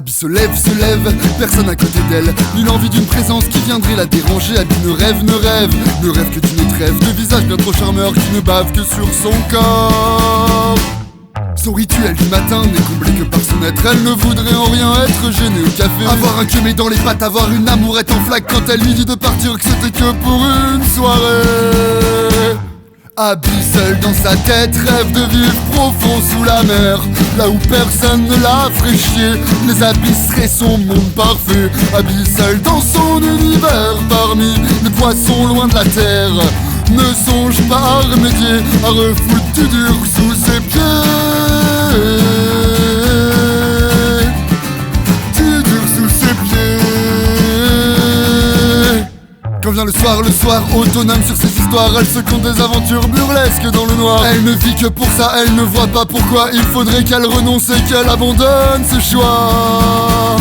Abby se lève, personne à côté d'elle. Nulle envie d'une présence qui viendrait la déranger. Abby ne rêve que d'une trêve. De visage bien trop charmeur qui ne bave que sur son corps. Son rituel du matin n'est comblé que par son être. Elle ne voudrait en rien être gênée au café. Avoir un queue dans les pattes, avoir une amourette en flaque quand elle lui dit de partir que c'était que pour une soirée. Abby seule dans sa tête rêve de vivre profond sous la mer, là où personne ne la ferait chier. Les abysses seraient son monde parfait. Abby seule dans son univers parmi les poissons loin de la terre. Ne songe pas à remédier, à refouler du dur sous ses pieds. Du dur sous ses pieds. Quand vient le soir autonome sur ses histoires, elle se compte des aventures burlesques dans le noir. Elle ne vit que pour ça, elle ne voit pas pourquoi il faudrait qu'elle renonce et qu'elle abandonne ses choix.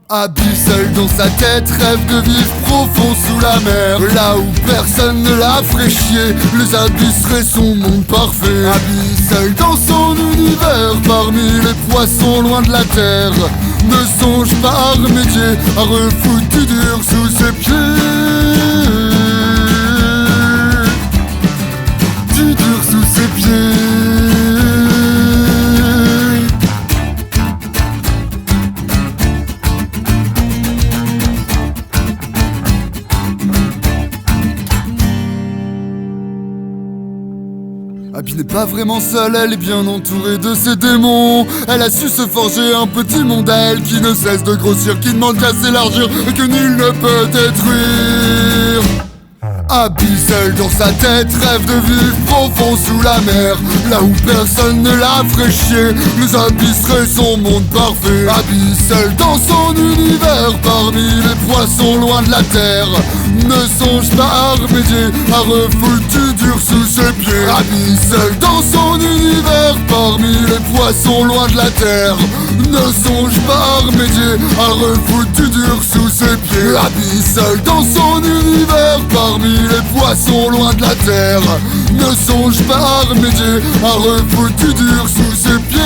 Abby seule dans sa tête rêve de vivre profond sous la mer, là où personne ne la ferait chier. Les abysses seraient son monde parfait. Abby seule dans son univers parmi les poissons loin de la terre. Ne songe pas à remédier, à refouler du dur sous ses pieds. Du dur sous ses pieds. Abby n'est pas vraiment seule, elle est bien entourée de ses démons. Elle a su se forger un petit monde à elle qui ne cesse de grossir, qui ne manque qu'à s'élargir et que nul ne peut détruire. Abby seule dans sa tête rêve de vivre profond sous la mer, là où personne ne la ferait chier. Les abysses seraient son monde parfait. Abby seule dans son univers parmi les poissons loin de la terre. Ne songe pas à remédier, à refouler du dur sous ses pieds. Abby seule dans son univers parmi les poissons loin de la terre. Ne songe pas à remédier, à refouler du dur sous ses pieds. Abby seule dans son univers parmi les poissons loin de la terre. Ne songe pas à remédier, à refouler du dur sous ses pieds.